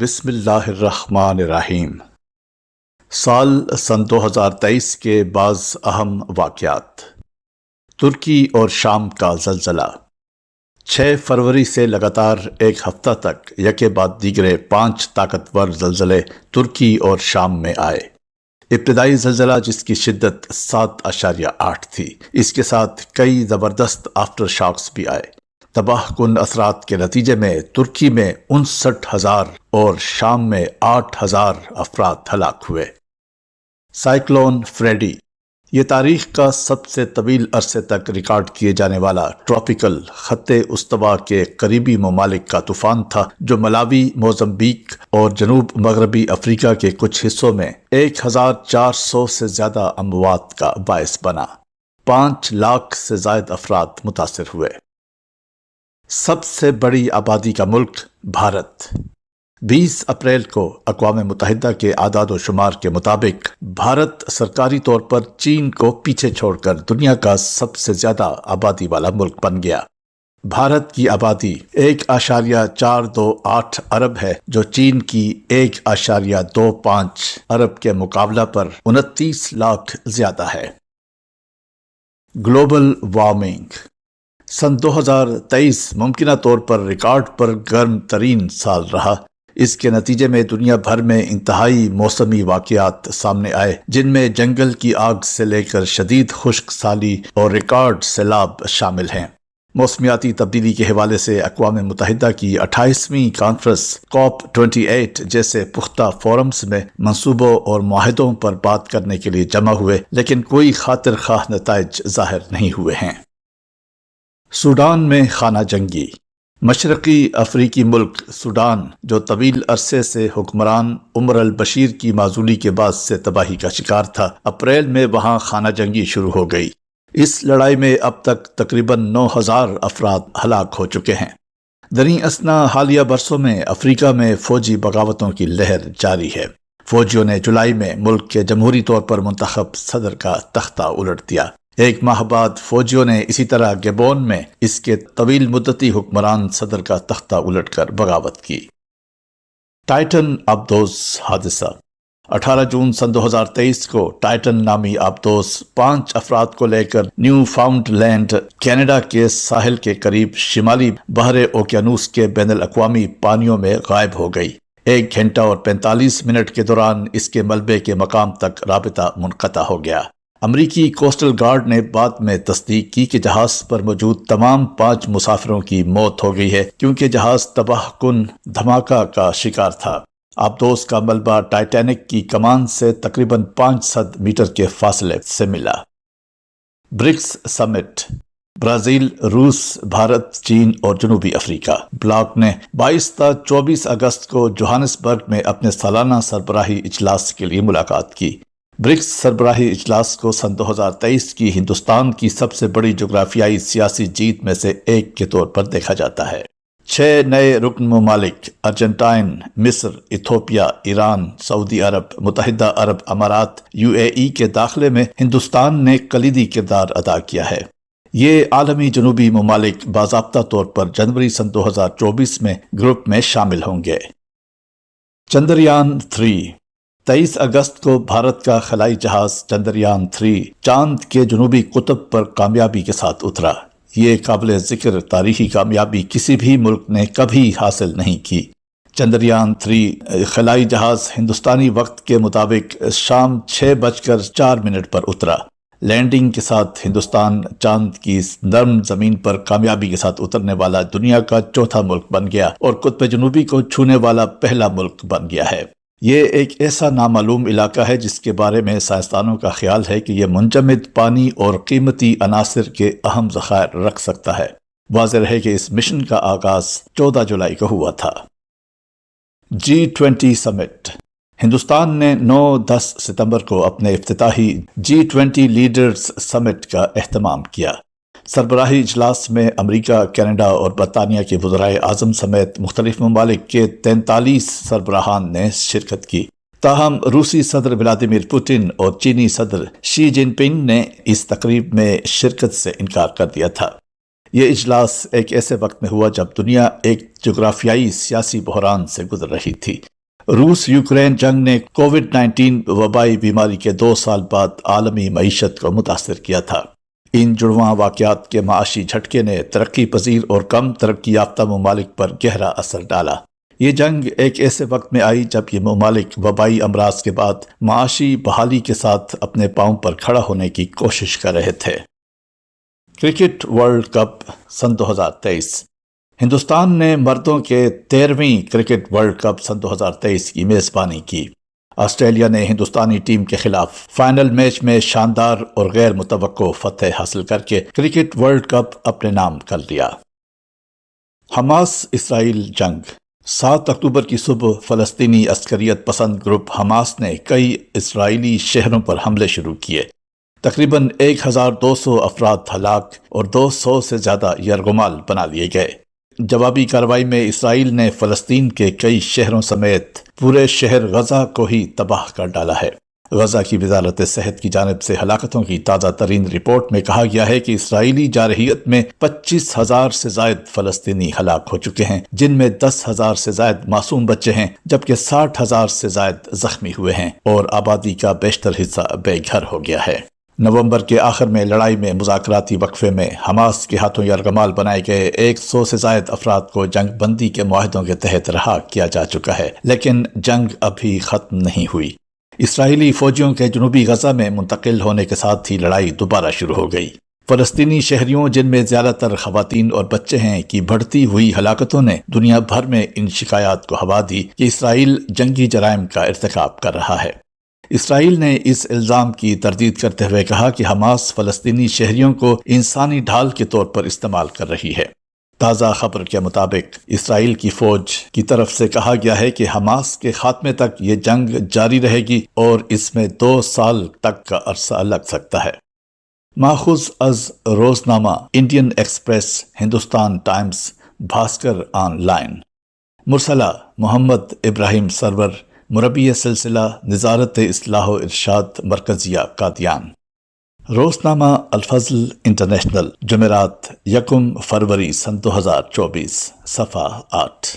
بسم اللہ الرحمن الرحیم۔ سن 2023 کے بعض اہم واقعات۔ ترکی اور شام کا زلزلہ۔ 6 فروری سے لگاتار ایک ہفتہ تک یکے بعد دیگرے 5 طاقتور زلزلے ترکی اور شام میں آئے۔ ابتدائی زلزلہ جس کی شدت 7.8 تھی، اس کے ساتھ کئی زبردست آفٹر شاکس بھی آئے۔ تباہ کن اثرات کے نتیجے میں ترکی میں 59,000 اور شام میں 8,000 افراد ہلاک ہوئے۔ سائیکلون فریڈی، یہ تاریخ کا سب سے طویل عرصے تک ریکارڈ کیے جانے والا ٹراپیکل خط استوا کے قریبی ممالک کا طوفان تھا، جو ملاوی، موزمبیق اور جنوب مغربی افریقہ کے کچھ حصوں میں 1,400 سے زیادہ اموات کا باعث بنا۔ 5 لاکھ سے زائد افراد متاثر ہوئے۔ سب سے بڑی آبادی کا ملک بھارت۔ 20 اپریل کو اقوام متحدہ کے اعداد و شمار کے مطابق بھارت سرکاری طور پر چین کو پیچھے چھوڑ کر دنیا کا سب سے زیادہ آبادی والا ملک بن گیا۔ بھارت کی آبادی 1.428 ارب ہے، جو چین کی 1.25 ارب کے مقابلہ پر 29 لاکھ زیادہ ہے۔ Global warming. سن 2023 ممکنہ طور پر ریکارڈ پر گرم ترین سال رہا۔ اس کے نتیجے میں دنیا بھر میں انتہائی موسمی واقعات سامنے آئے، جن میں جنگل کی آگ سے لے کر شدید خشک سالی اور ریکارڈ سیلاب شامل ہیں۔ موسمیاتی تبدیلی کے حوالے سے اقوام متحدہ کی 28ویں کانفرنس COP28 جیسے پختہ فورمز میں منصوبوں اور معاہدوں پر بات کرنے کے لیے جمع ہوئے، لیکن کوئی خاطر خواہ نتائج ظاہر نہیں ہوئے ہیں۔ سوڈان میں خانہ جنگی۔ مشرقی افریقی ملک سوڈان، جو طویل عرصے سے حکمران عمر البشیر کی معزولی کے بعد سے تباہی کا شکار تھا، اپریل میں وہاں خانہ جنگی شروع ہو گئی۔ اس لڑائی میں اب تک تقریباً 9,000 افراد ہلاک ہو چکے ہیں۔ دریں اثنا حالیہ برسوں میں افریقہ میں فوجی بغاوتوں کی لہر جاری ہے۔ فوجیوں نے جولائی میں ملک کے جمہوری طور پر منتخب صدر کا تختہ الٹ دیا۔ ایک ماہ بعد فوجیوں نے اسی طرح گیبون میں اس کے طویل مدتی حکمران صدر کا تختہ الٹ کر بغاوت کی۔ ٹائٹن آبدوز حادثہ۔ 18 جون سن 2023 کو ٹائٹن نامی آبدوز 5 افراد کو لے کر نیو فاؤنڈ لینڈ، کینیڈا کے ساحل کے قریب شمالی بحر اوقیانوس کے بین الاقوامی پانیوں میں غائب ہو گئی۔ 1 گھنٹہ اور 45 منٹ کے دوران اس کے ملبے کے مقام تک رابطہ منقطع ہو گیا۔ امریکی کوسٹل گارڈ نے بعد میں تصدیق کی کہ جہاز پر موجود تمام 5 مسافروں کی موت ہو گئی ہے، کیونکہ جہاز تباہ کن دھماکہ کا شکار تھا۔ آبدوز کا ملبہ ٹائٹینک کی کمان سے تقریباً 500 میٹر کے فاصلے سے ملا۔ برکس سمٹ۔ برازیل، روس، بھارت، چین اور جنوبی افریقہ بلاک نے 22 تا 24 اگست کو جوہانسبرگ میں اپنے سالانہ سربراہی اجلاس کے لیے ملاقات کی۔ برکس سربراہی اجلاس کو سن 2023 کی ہندوستان کی سب سے بڑی جغرافیائی سیاسی جیت میں سے ایک کے طور پر دیکھا جاتا ہے۔ 6 نئے رکن ممالک ارجنٹائن، مصر، ایتھوپیا، ایران، سعودی عرب، متحدہ عرب امارات UAE کے داخلے میں ہندوستان نے کلیدی کردار ادا کیا ہے۔ یہ عالمی جنوبی ممالک باضابطہ طور پر جنوری سن 2024 میں گروپ میں شامل ہوں گے۔ چندریان 3۔ 23 اگست کو بھارت کا خلائی جہاز چندریان 3 چاند کے جنوبی قطب پر کامیابی کے ساتھ اترا۔ یہ قابل ذکر تاریخی کامیابی کسی بھی ملک نے کبھی حاصل نہیں کی۔ چندریان 3 خلائی جہاز ہندوستانی وقت کے مطابق شام 6:04 پر اترا۔ لینڈنگ کے ساتھ ہندوستان چاند کی نرم زمین پر کامیابی کے ساتھ اترنے والا دنیا کا 4تھا ملک بن گیا اور قطب جنوبی کو چھونے والا پہلا ملک بن گیا ہے۔ یہ ایک ایسا نامعلوم علاقہ ہے جس کے بارے میں سائنسدانوں کا خیال ہے کہ یہ منجمد پانی اور قیمتی عناصر کے اہم ذخائر رکھ سکتا ہے۔ واضح رہے کہ اس مشن کا آغاز 14 جولائی کو ہوا تھا۔ G20 سمٹ۔ ہندوستان نے 9-10 ستمبر کو اپنے افتتاحی G20 لیڈرز سمٹ کا اہتمام کیا۔ سربراہی اجلاس میں امریکہ، کینیڈا اور برطانیہ کے وزرائے اعظم سمیت مختلف ممالک کے 43 سربراہان نے شرکت کی۔ تاہم روسی صدر ولادیمیر پوٹن اور چینی صدر شی جن پنگ نے اس تقریب میں شرکت سے انکار کر دیا تھا۔ یہ اجلاس ایک ایسے وقت میں ہوا جب دنیا ایک جغرافیائی سیاسی بحران سے گزر رہی تھی۔ روس یوکرین جنگ نے کووڈ-19 وبائی بیماری کے 2 سال بعد عالمی معیشت کو متاثر کیا تھا۔ ان جڑواں واقعات کے معاشی جھٹکے نے ترقی پذیر اور کم ترقی یافتہ ممالک پر گہرا اثر ڈالا۔ یہ جنگ ایک ایسے وقت میں آئی جب یہ ممالک وبائی امراض کے بعد معاشی بحالی کے ساتھ اپنے پاؤں پر کھڑا ہونے کی کوشش کر رہے تھے۔ کرکٹ ورلڈ کپ سن 2023۔ ہندوستان نے مردوں کے 13ویں کرکٹ ورلڈ کپ سن 2023 کی میزبانی کی۔ آسٹریلیا نے ہندوستانی ٹیم کے خلاف فائنل میچ میں شاندار اور غیر متوقع فتح حاصل کر کے کرکٹ ورلڈ کپ اپنے نام کر لیا۔ حماس اسرائیل جنگ۔ 7 اکتوبر کی صبح فلسطینی عسکریت پسند گروپ حماس نے کئی اسرائیلی شہروں پر حملے شروع کیے۔ تقریباً 1200 افراد ہلاک اور 200 سے زیادہ یرغمال بنا لیے گئے۔ جوابی کارروائی میں اسرائیل نے فلسطین کے کئی شہروں سمیت پورے شہر غزہ کو ہی تباہ کر ڈالا ہے۔ غزہ کی وزارت صحت کی جانب سے ہلاکتوں کی تازہ ترین رپورٹ میں کہا گیا ہے کہ اسرائیلی جارحیت میں 25,000 سے زائد فلسطینی ہلاک ہو چکے ہیں، جن میں 10,000 سے زائد معصوم بچے ہیں، جبکہ 60,000 سے زائد زخمی ہوئے ہیں اور آبادی کا بیشتر حصہ بے گھر ہو گیا ہے۔ نومبر کے آخر میں لڑائی میں مذاکراتی وقفے میں حماس کے ہاتھوں یرغمال بنائے گئے 100 سے زائد افراد کو جنگ بندی کے معاہدوں کے تحت رہا کیا جا چکا ہے، لیکن جنگ ابھی ختم نہیں ہوئی۔ اسرائیلی فوجیوں کے جنوبی غزہ میں منتقل ہونے کے ساتھ ہی لڑائی دوبارہ شروع ہو گئی۔ فلسطینی شہریوں، جن میں زیادہ تر خواتین اور بچے ہیں، کی بڑھتی ہوئی ہلاکتوں نے دنیا بھر میں ان شکایات کو ہوا دی کہ اسرائیل جنگی جرائم کا ارتکاب کر رہا ہے۔ اسرائیل نے اس الزام کی تردید کرتے ہوئے کہا کہ حماس فلسطینی شہریوں کو انسانی ڈھال کے طور پر استعمال کر رہی ہے۔ تازہ خبر کے مطابق اسرائیل کی فوج کی طرف سے کہا گیا ہے کہ حماس کے خاتمے تک یہ جنگ جاری رہے گی اور اس میں 2 سال تک کا عرصہ لگ سکتا ہے۔ ماخوذ از روزنامہ Indian Express, Hindustan Times, Bhaskar online. مرسلہ محمد ابراہیم سرور، مربی سلسلہ نظارت اصلاح و ارشاد مرکزیہ قادیان۔ روزنامہ الفضل انٹرنیشنل، جمعرات 1 فروری سن 2024، صفحہ 8۔